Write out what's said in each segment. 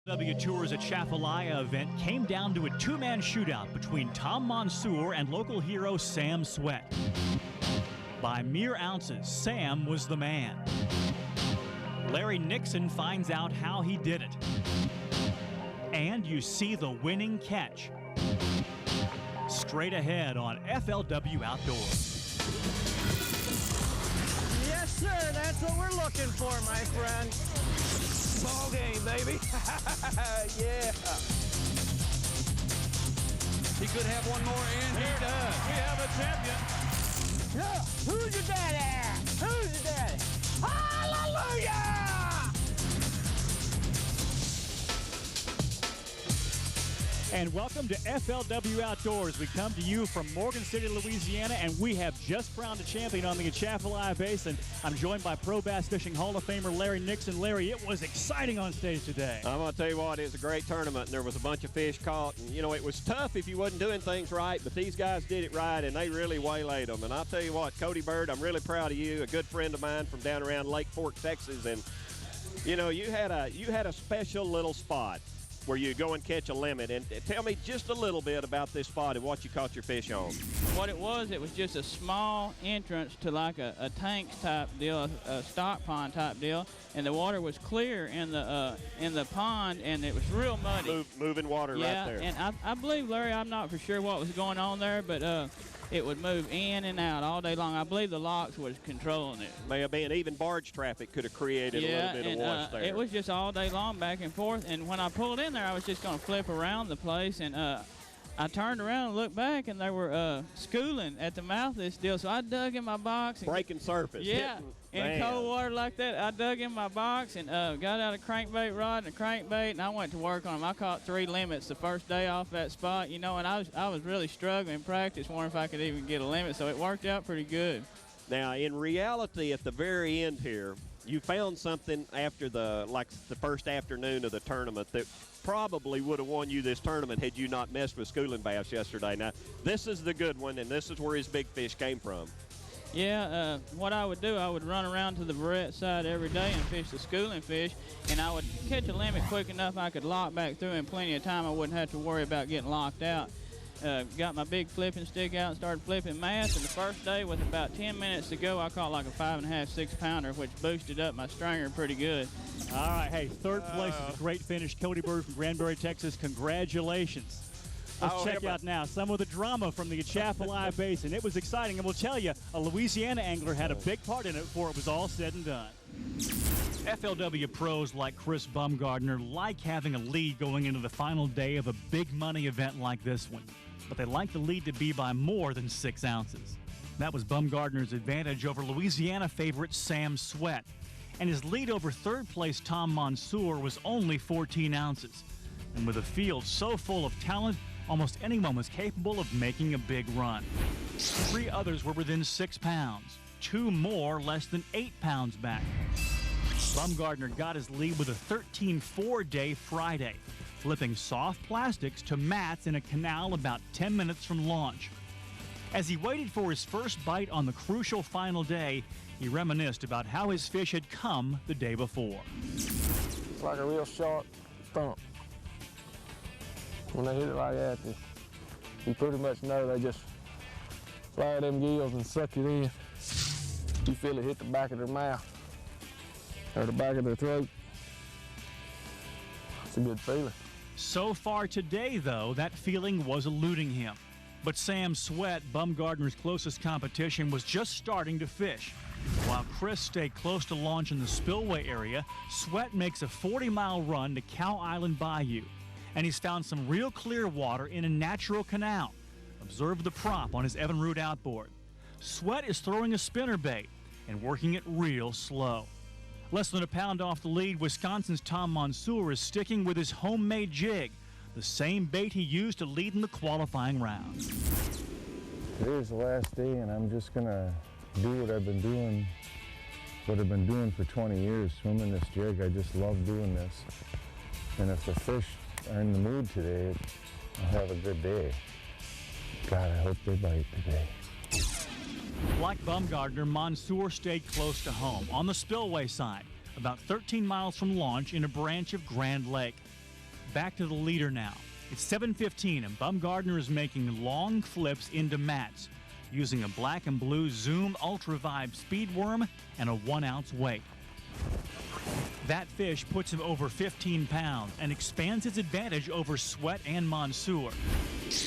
FLW Tour's Atchafalaya event came down to a two-man shootout between Tom MONSOOR and local hero Sam SWETT. By mere ounces, Sam was the man. Larry Nixon finds out how he did it. And you see the winning catch. Straight ahead on FLW Outdoors. Yes, sir, that's what we're looking for, my friend. Ball game, baby. Yeah. He could have one more, and he does. We have a champion. Yeah. Who's your daddy? Who's your daddy? Hallelujah! And welcome to FLW Outdoors. We come to you from Morgan City, Louisiana, and we have just crowned a champion on the Atchafalaya Basin. I'm joined by Pro Bass Fishing Hall of Famer Larry Nixon. Larry, it was exciting on stage today. I'm going to tell you what, it was a great tournament, and there was a bunch of fish caught. And, you know, it was tough if you wasn't doing things right, but these guys did it right, and they really waylaid them. And I'll tell you what, Cody Bird, I'm really proud of you, a good friend of mine from down around Lake Fork, Texas. And, you know, you had a special little spot where you go and catch a limit. And tell me just a little bit about this spot and what you caught your fish on. What it was just a small entrance to like a tank type deal, a stock pond type deal, and the water was clear in the pond, and it was real muddy. Moving water right there. Yeah, and I believe, Larry, I'm not for sure what was going on there, but it would move in and out all day long. I believe the locks was controlling it. May have been even barge traffic could have created a little bit of wash there. It was just all day long back and forth, and when I pulled in there, I was just going to flip around the place, and I turned around and looked back, and they were schooling at the mouth of this deal, so I dug in my box. And breaking surface. Yeah, in cold water like that, I dug in my box and got out a crankbait rod and a crankbait, and I went to work on them. I caught 3 limits the first day off that spot, you know, and I was really struggling in practice, wondering if I could even get a limit, so it worked out pretty good. Now, in reality, at the very end here, you found something after the first afternoon of the tournament that probably would have won you this tournament had you not messed with schooling bass yesterday. Now, this is the good one, and this is where his big fish came from. Yeah, what I would do, I would run around to the barrette side every day and fish the schooling fish, and I would catch a limit quick enough I could lock back through in plenty of time. I wouldn't have to worry about getting locked out. Got my big flipping stick out and started flipping mass, and the first day with about 10 minutes to go, I caught like a 5.5, 6 pounder, which boosted up my stringer pretty good. All right, hey, third place is a great finish. Cody Bird from Granbury, Texas, congratulations. Let's check out now some of the drama from the Atchafalaya Basin. It was exciting, and we'll tell you, a Louisiana angler had a big part in it before it was all said and done. FLW pros like Chris Baumgardner like having a lead going into the final day of a big money event like this one, but they like the lead to be by more than 6 ounces. That was Baumgardner's advantage over Louisiana favorite Sam SWETT, and his lead over third place Tom MONSOOR was only 14 ounces. And with a field so full of talent, almost anyone was capable of making a big run. 3 others were within 6 pounds, 2 more less than 8 pounds back. Baumgardner got his lead with a 13-4 day Friday, flipping soft plastics to mats in a canal about 10 minutes from launch. As he waited for his first bite on the crucial final day, he reminisced about how his fish had come the day before. It's like a real sharp thump. When they hit it like that, you pretty much know they just fire them gills and suck it in. You feel it hit the back of their mouth or the back of their throat. It's a good feeling. So far today, though, that feeling was eluding him. But Sam SWETT, Baumgardner's closest competition, was just starting to fish. While Chris stayed close to launch in the spillway area, SWETT makes a 40-mile run to Cow Island Bayou. And he's found some real clear water in a natural canal. Observe the prop on his Evinrude outboard. SWETT is throwing a spinnerbait and working it real slow. Less than a pound off the lead, Wisconsin's Tom MONSOOR is sticking with his homemade jig, the same bait he used to lead in the qualifying round. Today's the last day, and I'm just gonna do what I've been doing for 20 years, swimming this jig. I just love doing this. And if the fish are in the mood today, I'll have a good day. God, I hope they bite today. Like Baumgardner, MONSOOR stayed close to home, on the spillway side, about 13 miles from launch in a branch of Grand Lake. back to the leader now. It's 7:15 and Baumgardner is making long flips into mats using a black and blue Zoom Ultra Vibe speed worm and a 1-ounce weight. That fish puts him over 15 pounds and expands his advantage over SWETT and MONSOOR.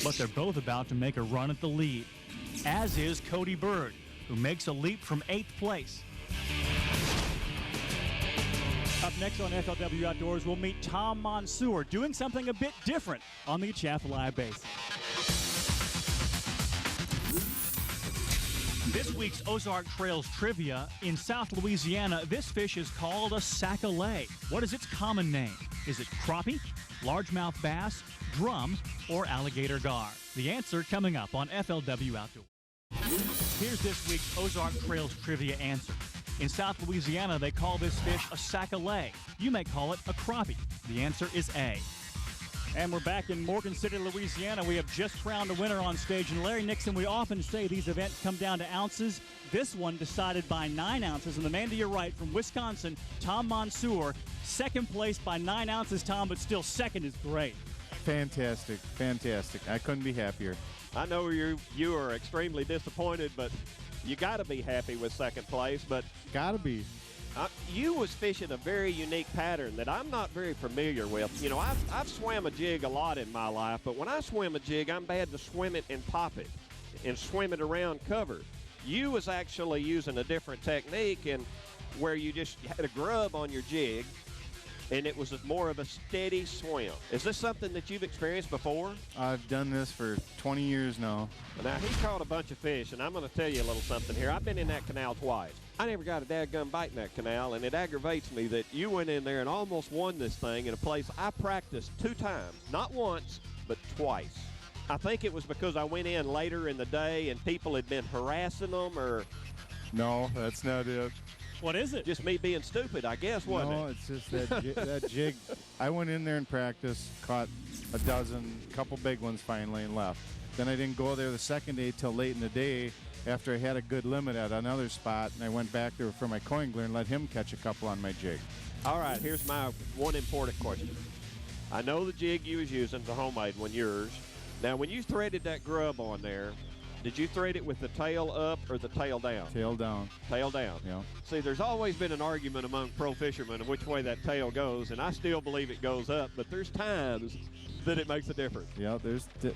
But they're both about to make a run at the lead, as is Cody Bird, who makes a leap from 8th place. Up next on FLW Outdoors, we'll meet Tom MONSOOR doing something a bit different on the Atchafalaya Basin. This week's Ozark Trails trivia: in South Louisiana, this fish is called a sac-a-lait. What is its common name? Is it crappie, largemouth bass, drum, or alligator gar? The answer coming up on FLW Outdoors. Here's this week's Ozark Trails trivia answer. In South Louisiana, they call this fish a sac-a-lait. You may call it a crappie. The answer is A. And we're back in Morgan City, Louisiana. We have just crowned a winner on stage. And Larry Nixon, we often say these events come down to ounces. This one decided by 9 ounces. And the man to your right from Wisconsin, Tom MONSOOR, second place by 9 ounces, Tom, but still second is great. Fantastic, fantastic. I couldn't be happier. I know you are extremely disappointed, but you got to be happy with second place. But Gotta be. you was fishing a very unique pattern that I'm not very familiar with. You know, I've swam a jig a lot in my life, but when I swim a jig, I'm bad to swim it and pop it and swim it around cover. You was actually using a different technique, and where you just had a grub on your jig, and it was more of a steady swim. Is this something that you've experienced before? I've done this for 20 years now. Now, he caught a bunch of fish, and I'm going to tell you a little something here. I've been in that canal twice. I never got a dadgum bite in that canal, and it aggravates me that you went in there and almost won this thing in a place I practiced 2 times. Not once, but twice. I think it was because I went in later in the day and people had been harassing them, or... No, that's not it. What is it? Just me being stupid, I guess, wasn't No, it? it's just that jig. I went in there and practiced, caught a dozen, couple big ones finally, and left. Then I didn't go there the second day till late in the day after I had a good limit at another spot, and I went back there for my coingler and let him catch a couple on my jig. All right, here's my one important question. I know the jig you was using, the homemade one, yours. Now, when you threaded that grub on there, did you thread it with the tail up or the tail down? Tail down. Tail down. Yeah. See, there's always been an argument among pro fishermen of which way that tail goes, and I still believe it goes up, but there's times that it makes a difference. Yeah,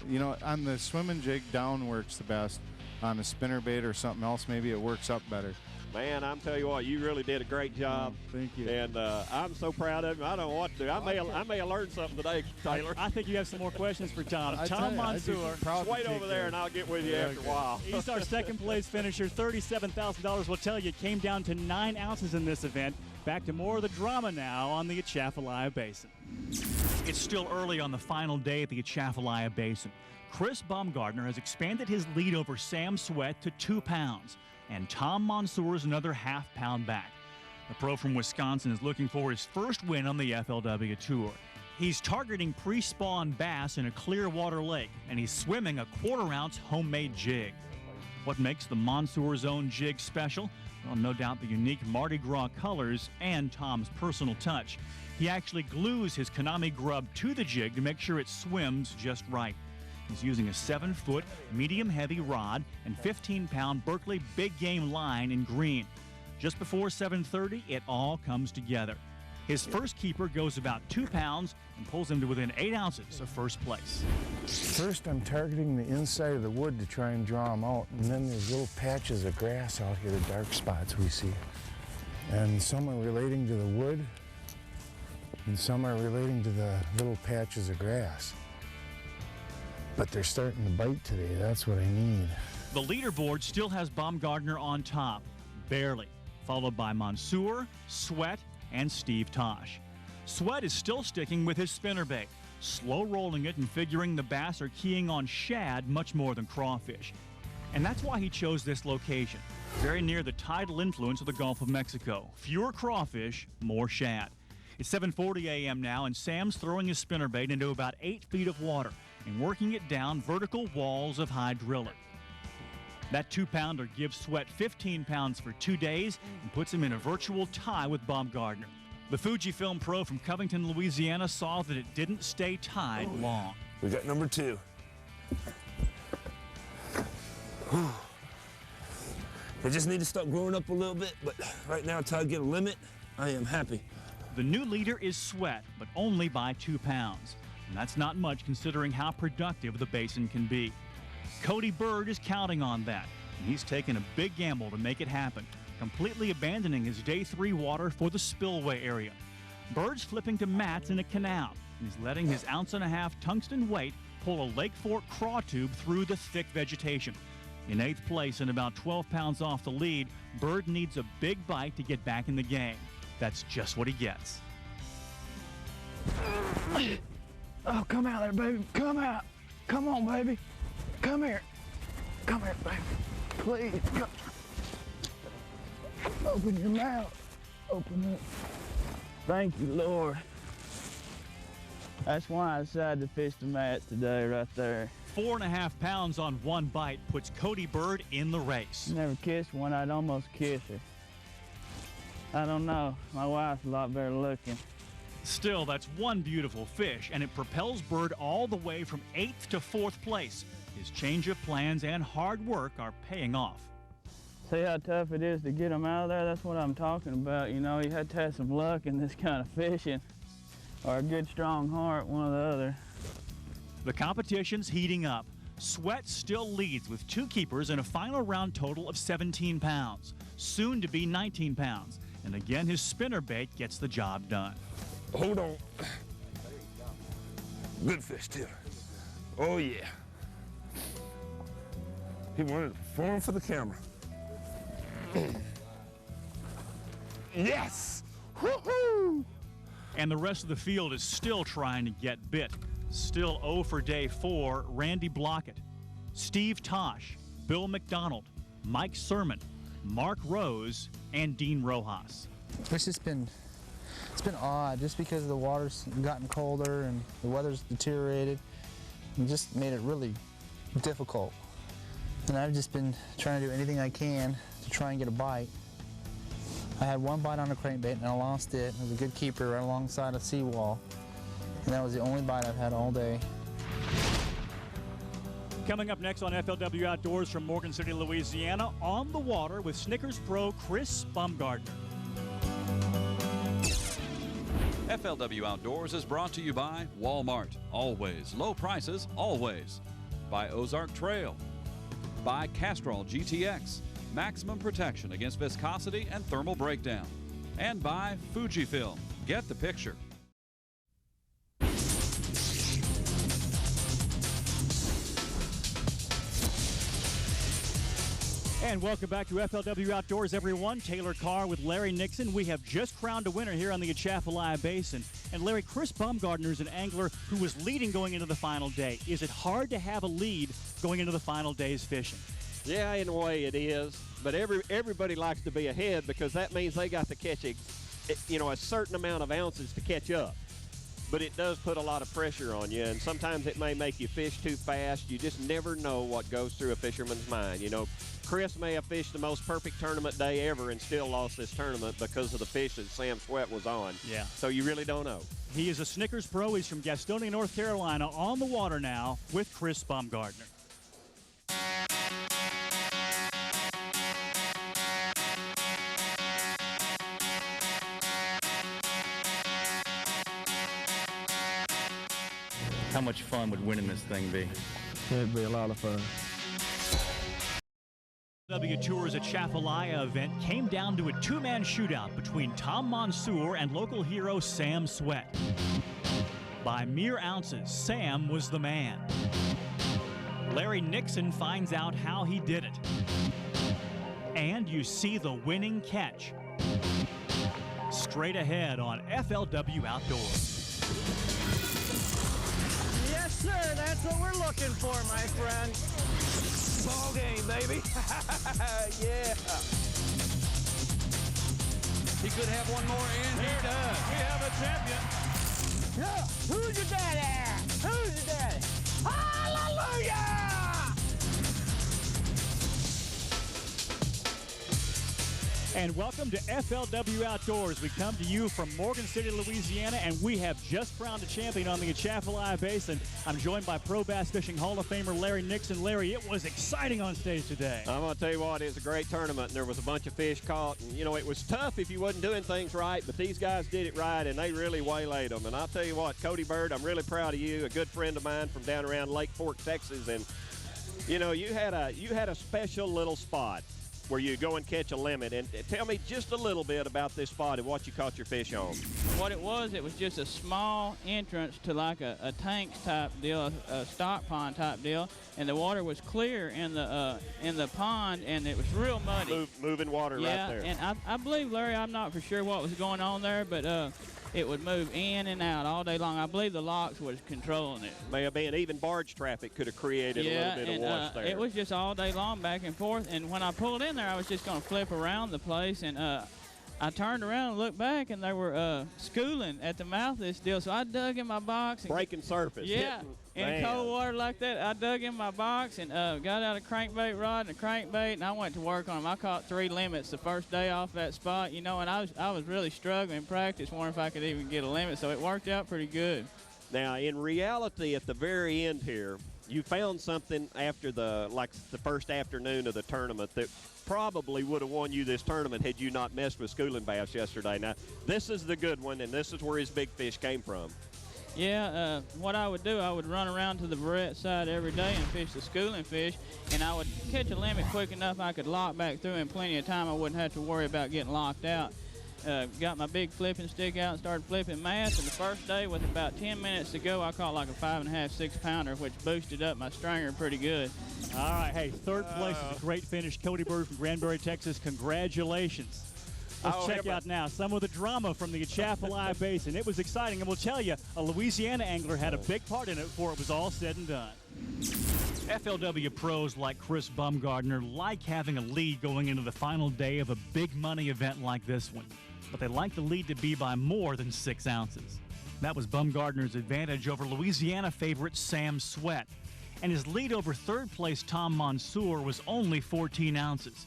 you know, on the swimming jig, down works the best. On a spinnerbait or something else, maybe it works up better. Man, I'm telling you what, you really did a great job. Oh, thank you. And I'm so proud of you. I don't know what to do. I may have learned something today, Taylor. I think you have some more questions for Tom. Tom MONSOOR. Just wait over there, and I'll get with you after a while. He's our second place finisher. $37,000. We'll tell you, it came down to 9 ounces in this event. Back to more of the drama now on the Atchafalaya Basin. It's still early on the final day at the Atchafalaya Basin. Chris Baumgardner has expanded his lead over Sam SWETT to 2 pounds, and Tom MONSOOR is another half-pound back. The pro from Wisconsin is looking for his first win on the FLW Tour. He's targeting pre-spawn bass in a clear water lake, and he's swimming a 1/4 ounce homemade jig. What makes the MONSOOR's own jig special? Well, no doubt the unique Mardi Gras colors and Tom's personal touch. He actually glues his Konami grub to the jig to make sure it swims just right. He's using a 7-foot medium-heavy rod and 15-pound Berkeley big game line in green. Just before 7:30, it all comes together. His first keeper goes about 2 pounds and pulls him to within 8 ounces of first place. First, I'm targeting the inside of the wood to try and draw them out, and then there's little patches of grass out here, the dark spots we see. And some are relating to the wood, and some are relating to the little patches of grass. But they're starting to bite today. That's what I need. The leaderboard still has Baumgardner on top, barely, followed by MONSOOR, SWETT, and Steve Tosh. SWETT is still sticking with his spinnerbait, slow rolling it and figuring the bass are keying on shad much more than crawfish. And that's why he chose this location, very near the tidal influence of the Gulf of Mexico. Fewer crawfish, more shad. It's 7:40 a.m. now, and Sam's throwing his spinnerbait into about 8 feet of water and working it down vertical walls of high driller. That 2-pounder gives SWETT 15 pounds for 2 days and puts him in a virtual tie with Baumgardner. The Fujifilm pro from Covington, Louisiana saw that it didn't stay tied long. We got number 2. Whew. They just need to start growing up a little bit, but right now until I get a limit, I am happy. The new leader is SWETT, but only by 2 pounds. And that's not much considering how productive the basin can be. Cody Bird is counting on that, and he's taken a big gamble to make it happen, completely abandoning his day 3 water for the spillway area. Bird's flipping to mats in a canal, and he's letting his 1.5 ounce tungsten weight pull a Lake Fork craw tube through the thick vegetation. In 8th place and about 12 pounds off the lead, Bird needs a big bite to get back in the game. That's just what he gets. Oh, come out there, baby. Come out. Come on, baby. Come here. Come here, baby. Please. Come. Open your mouth. Open it. Thank you, Lord. That's why I decided to fish the mat today, right there. 4.5 pounds on one bite puts Cody Bird in the race. Never kissed one, I'd almost kiss her. I don't know. My wife's a lot better looking. Still, that's one beautiful fish, and it propels Bird all the way from 8th to 4th place. His change of plans and hard work are paying off. See how tough it is to get them out of there? That's what I'm talking about. You know, you had to have some luck in this kind of fishing, or a good strong heart, one or the other. The competition's heating up. SWETT still leads with 2 keepers and a final round total of 17 pounds, soon to be 19 pounds. And again, his spinnerbait gets the job done. Hold on. Good fish, too. Oh, yeah. He wanted to perform for the camera. Yes! Woohoo! And the rest of the field is still trying to get bit. Still 0 for day 4, Randy BLAUKAT, Steve Tosh, Bill McDonald, Mike Sermon, Mark Rose, and Dean Rojas. It's just been, odd just because the water's gotten colder and the weather's deteriorated and just made it really difficult. And I've just been trying to do anything I can to try and get a bite. I had one bite on a crankbait and I lost it. It was a good keeper right alongside a seawall. And that was the only bite I've had all day. Coming up next on FLW Outdoors from Morgan City, Louisiana, on the water with SNICKERS pro Chris BAUMGARDNER. FLW Outdoors is brought to you by Walmart, always low prices, always. By Ozark Trail. By Castrol GTX, maximum protection against viscosity and thermal breakdown. And by Fujifilm. Get the picture. And welcome back to FLW Outdoors, everyone. Taylor Carr with Larry Nixon. We have just crowned a winner here on the Atchafalaya Basin. And Larry, Chris BAUMGARDNER is an angler who was leading going into the final day. Is it hard to have a lead going into the final day's fishing? Yeah, in a way it is. But everybody likes to be ahead because that means they got to catch a certain amount of ounces to catch up. But it does put a lot of pressure on you, and sometimes it may make you fish too fast. You just never know what goes through a fisherman's mind. You know, Chris may have fished the most perfect tournament day ever and still lost this tournament because of the fish that Sam SWETT was on. Yeah. So you really don't know. He is a SNICKERS pro. He's from Gastonia, North Carolina, on the water now with Chris BAUMGARDNER. How much fun would winning this thing be? It'd be a lot of fun. FLW Tours Atchafalaya event came down to a 2-man shootout between Tom MONSOOR and local hero Sam SWETT. By mere ounces, Sam was the man. Larry Nixon finds out how he did it. And you see the winning catch. Straight ahead on FLW Outdoors. Yes, sir. That's what we're looking for, my friend. Ball game, baby. Yeah. He could have one more, and he does. We have a champion. Yeah. Who's your daddy? Who's your daddy? Hallelujah! And welcome to FLW Outdoors. We come to you from Morgan City, Louisiana, and we have just crowned a champion on the Atchafalaya Basin. I'm joined by Pro Bass Fishing Hall of Famer Larry Nixon. Larry, it was exciting on stage today. I'm going to tell you what, it was a great tournament, and there was a bunch of fish caught. And, you know, it was tough if you wasn't doing things right, but these guys did it right, and they really waylaid them. And I'll tell you what, Cody Bird, I'm really proud of you, a good friend of mine from down around Lake Fork, Texas. And, you know, you had a special little spot where you go and catch a limit. And tell me just a little bit about this spot and what you caught your fish on. What it was just a small entrance to like a tanks type deal, a stock pond type deal, and the water was clear in the pond, and it was real muddy. Moving water right there. And I believe, Larry, I'm not for sure what was going on there, but it would move in and out all day long. I believe the locks was controlling it. May have been. Even barge traffic could have created a little bit of wash there. It was just all day long back and forth. And when I pulled in there, I was just going to flip around the place. And I turned around and looked back, and they were schooling at the mouth of this deal. So I dug in my box. And breaking surface. Yeah. In cold water like that, I dug in my box and got out a crankbait rod and a crankbait, and I went to work on them. I caught 3 limits the first day off that spot, you know, and I was really struggling in practice, wondering if I could even get a limit, so it worked out pretty good. Now, in reality, at the very end here, you found something after the first afternoon of the tournament that probably would have won you this tournament had you not messed with schooling bass yesterday. Now, this is the good one, and this is where his big fish came from. Yeah, what I would do, I would run around to the barrette side every day and fish the schooling fish, and I would catch a limit quick enough I could lock back through in plenty of time. I wouldn't have to worry about getting locked out. Got my big flipping stick out and started flipping mass, and the first day with about 10 minutes to go, I caught like a 5.5, 6 pounder, which boosted up my stringer pretty good. All right, hey, third place is a great finish. Cody Bird from Granbury, Texas, congratulations. Let's check out now some of the drama from the Atchafalaya Basin. It was exciting, and we'll tell you, a Louisiana angler had a big part in it before it was all said and done. FLW pros like Chris Baumgardner like having a lead going into the final day of a big money event like this one, but they like the lead to be by more than 6 ounces. That was Baumgardner's advantage over Louisiana favorite Sam SWETT, and his lead over third place Tom MONSOOR was only 14 ounces.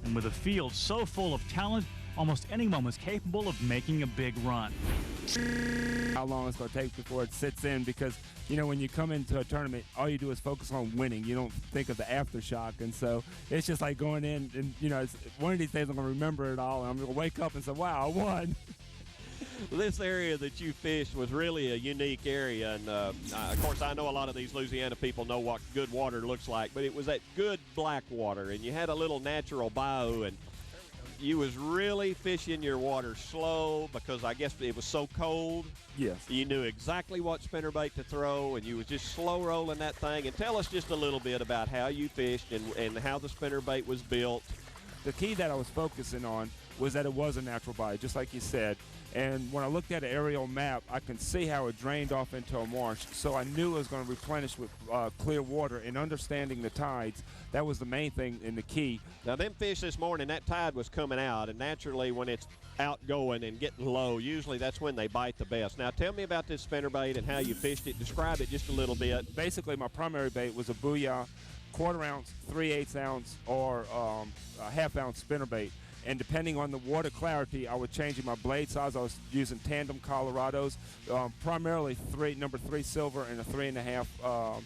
And with a field so full of talent, almost anyone was capable of making a big run. How long it's going to take before it sits in, because, you know, when you come into a tournament, all you do is focus on winning. You don't think of the aftershock, and so it's just like going in and, you know, it's, one of these days I'm going to remember it all, and I'm going to wake up and say, wow, I won. This area that you fished was really a unique area, and of course I know a lot of these Louisiana people know what good water looks like, but it was that good black water, and you had a little natural bayou, and you was really fishing your water slow because I guess it was so cold. Yes. You knew exactly what spinnerbait to throw, and you was just slow rolling that thing. And tell us just a little bit about how you fished and how the spinnerbait was built. The key that I was focusing on was that it was a natural bayou, just like you said. And when I looked at an aerial map, I can see how it drained off into a marsh. So I knew it was going to replenish with clear water, and understanding the tides, that was the main thing and the key. Now, them fish this morning, that tide was coming out, and naturally when it's outgoing and getting low, usually that's when they bite the best. Now, tell me about this spinnerbait and how you fished it. Describe it just a little bit. Basically, my primary bait was a booyah, 1/4 ounce, 3/8 ounce, or a 1/2 ounce spinnerbait. And depending on the water clarity, I would change my blade size. I was using tandem Colorados, primarily number 3 silver and a 3.5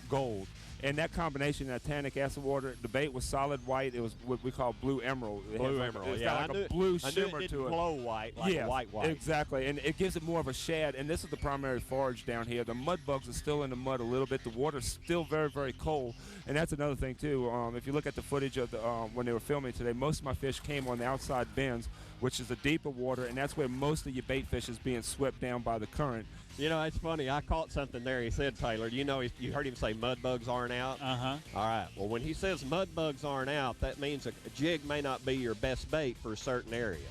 gold. And that combination, that tannic acid water, the bait was solid white. It was what we call blue emerald. Blue emerald, it's yeah. got like a blue shimmer I knew it didn't to it. glow white, like a white. Exactly, and it gives it more of a shad. And this is the primary forage down here. The mud bugs are still in the mud a little bit. The water's still very, very cold. And that's another thing, too. If you look at the footage of the when they were filming today, most of my fish came on the outside bends, which is the deeper water, and that's where most of your bait fish is being swept down by the current. You know, it's funny. I caught something there. He said, Taylor, you know, you heard him say mud bugs aren't out? Uh-huh. All right. Well, when he says mud bugs aren't out, that means a jig may not be your best bait for a certain area.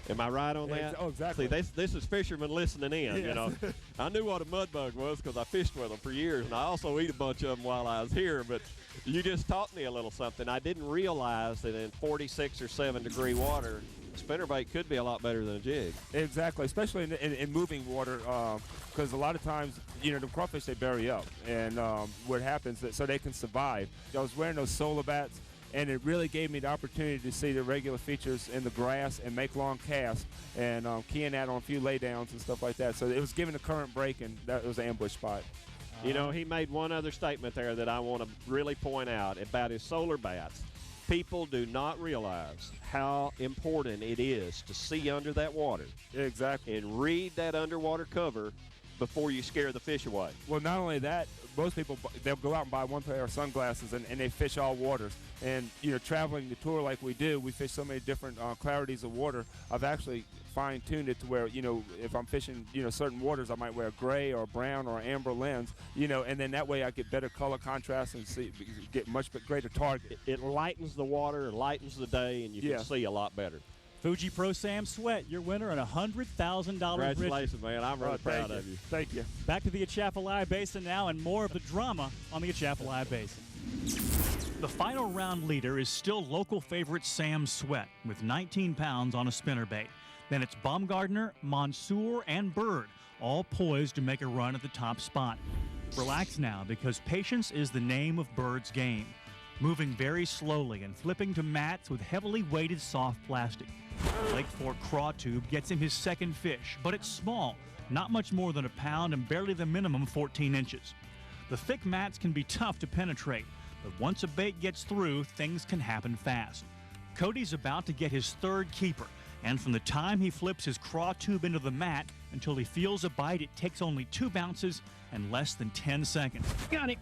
Am I right on that? Oh, exactly. See, this is fishermen listening in, you know. I knew what a mud bug was because I fished with them for years, and I also eat a bunch of them while I was here, but you just taught me a little something. I didn't realize that in 46 or 7 degree water, spinnerbait could be a lot better than a jig. Exactly, especially in moving water, because a lot of times, you know, the crawfish, they bury up, and what happens, so they can survive. I was wearing those solar bats, and it really gave me the opportunity to see the regular features in the grass and make long casts and keying that on a few laydowns and stuff like that. So it was giving the current break, and that was an ambush spot. You know, he made one other statement there that I want to really point out about his solar bats. People do not realize how important it is to see under that water. Exactly. And read that underwater cover before you scare the fish away. Well, not only that, most people, they'll go out and buy one pair of sunglasses and they fish all waters. And, you know, traveling the tour like we do, we fish so many different clarities of water. I've actually fine-tuned it to where, you know, if I'm fishing, you know, certain waters, I might wear a gray or a brown or an amber lens, you know, and then that way I get better color contrast and get much greater target. It lightens the water, lightens the day, and you can see a lot better. Fuji Pro Sam SWETT, your winner, and $100,000. Congratulations, man. I'm really proud of you. Thank you. Back to the Atchafalaya Basin now, and more of the drama on the Atchafalaya Basin. The final round leader is still local favorite Sam SWETT with 19 pounds on a spinnerbait. Then it's BAUMGARDNER, MONSOOR, and Bird, all poised to make a run at the top spot. Relax now, because patience is the name of Bird's game. Moving very slowly and flipping to mats with heavily weighted soft plastic. Lake Fork craw tube gets him his second fish, but it's small, not much more than a pound and barely the minimum 14 inches. The thick mats can be tough to penetrate, but once a bait gets through, things can happen fast. Cody's about to get his third keeper, and from the time he flips his craw tube into the mat until he feels a bite, it takes only 2 bounces and less than 10 seconds. Got it.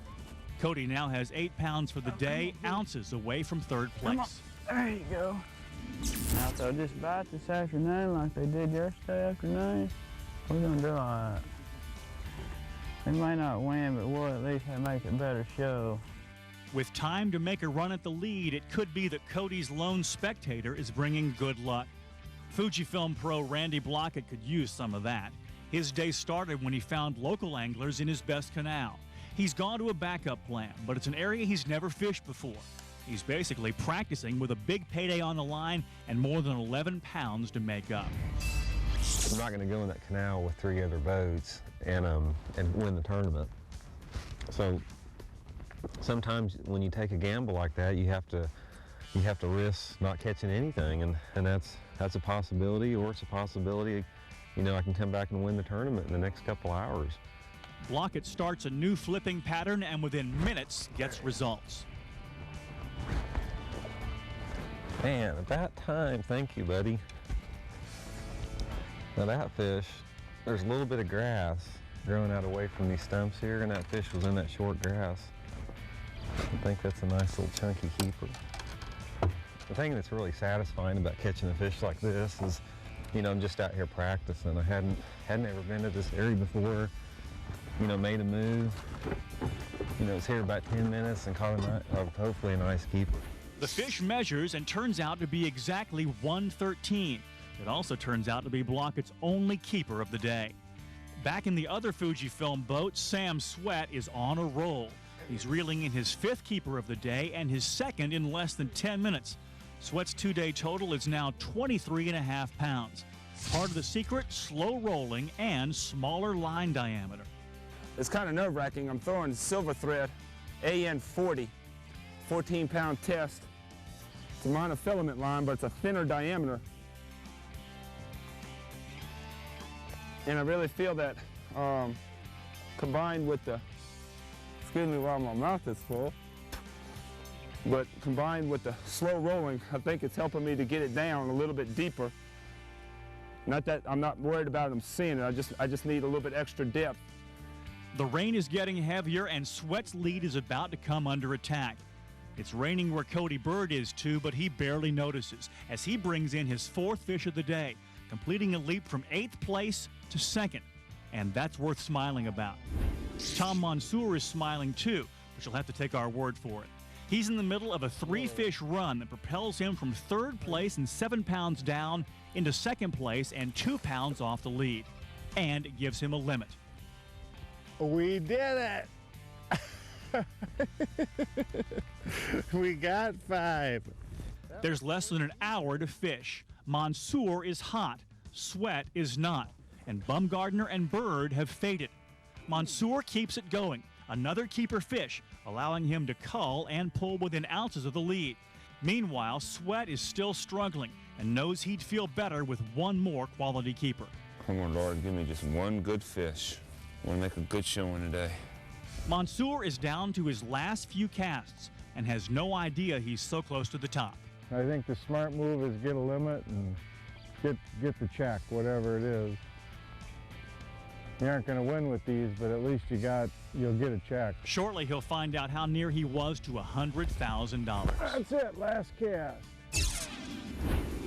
Cody now has 8 pounds for the day, ounces away from third place. There you go. Now if they'll just bite this afternoon like they did yesterday afternoon, we're going to do all right. They may not win, but we'll at least make a better show. With time to make a run at the lead, it could be that Cody's lone spectator is bringing good luck. Fujifilm pro Randy BLAUKAT could use some of that. His day started when he found local anglers in his best canal. He's gone to a backup plan, but it's an area he's never fished before. He's basically practicing with a big payday on the line and more than 11 pounds to make up. I'm not going to go in that canal with 3 other boats and win the tournament. So sometimes when you take a gamble like that, you have to risk not catching anything, and that's a possibility, or it's a possibility, you know, I can come back and win the tournament in the next couple hours. BLAUKAT starts a new flipping pattern and within minutes gets results. Man, about time. Thank you, buddy. Now that fish, there's a little bit of grass growing out away from these stumps here, and that fish was in that short grass. I think that's a nice little chunky keeper. The thing that's really satisfying about catching a fish like this is, you know, I'm just out here practicing. I hadn't ever been to this area before. You know, made a move. You know, it's here about 10 minutes and caught hopefully a nice keeper. The fish measures and turns out to be exactly 113. It also turns out to be BLAUKAT's only keeper of the day. Back in the other Fujifilm boat, Sam SWETT is on a roll. He's reeling in his 5th keeper of the day and his 2nd in less than 10 minutes. SWETT's 2-day total is now 23.5 pounds. Part of the secret, slow rolling and smaller line diameter. It's kind of nerve-wracking. I'm throwing silver thread, AN40, 14-pound test. It's a monofilament line, but it's a thinner diameter. And I really feel that combined with the, excuse me while my mouth is full, but combined with the slow rolling, I think it's helping me to get it down a little bit deeper. Not that I'm not worried about them seeing it, I just need a little bit extra depth. The rain is getting heavier and SWETT's lead is about to come under attack. It's raining where Cody Bird is too, but he barely notices as he brings in his 4th fish of the day, completing a leap from 8th place to 2nd. And that's worth smiling about. Tom MONSOOR is smiling too, but you'll have to take our word for it. He's in the middle of a 3-fish run that propels him from 3rd place and 7 pounds down into 2nd place and 2 pounds off the lead. And it gives him a limit. We did it! We got 5. There's less than an hour to fish. MONSOOR is hot, SWETT is not, and BAUMGARDNER and Bird have faded. MONSOOR keeps it going, another keeper fish, allowing him to cull and pull within ounces of the lead. Meanwhile, Sweat is still struggling and knows he'd feel better with one more quality keeper. Come on, Lord, give me just one good fish. I want to make a good showing today. Mansoor is down to his last few casts and has no idea he's so close to the top. I think the smart move is get a limit and get the check, whatever it is. You aren't going to win with these, but at least you'll get a check. Shortly, he'll find out how near he was to $100,000. That's it, last cast.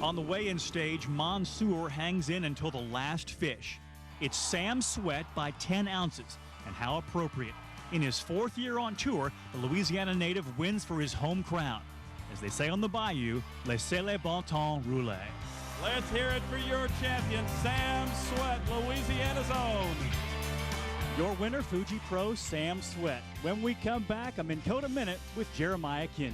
On the weigh-in stage, Mansoor hangs in until the last fish. It's Sam Sweat by 10 ounces, and how appropriate. In his 4th year on tour, the Louisiana native wins for his home crown. As they say on the bayou, laissez le bon temps rouler. Let's hear it for your champion, Sam Sweat, Louisiana's own. Your winner, Fuji Pro Sam Sweat. When we come back, a Minn Kota Minute with Jeremiah Kendi.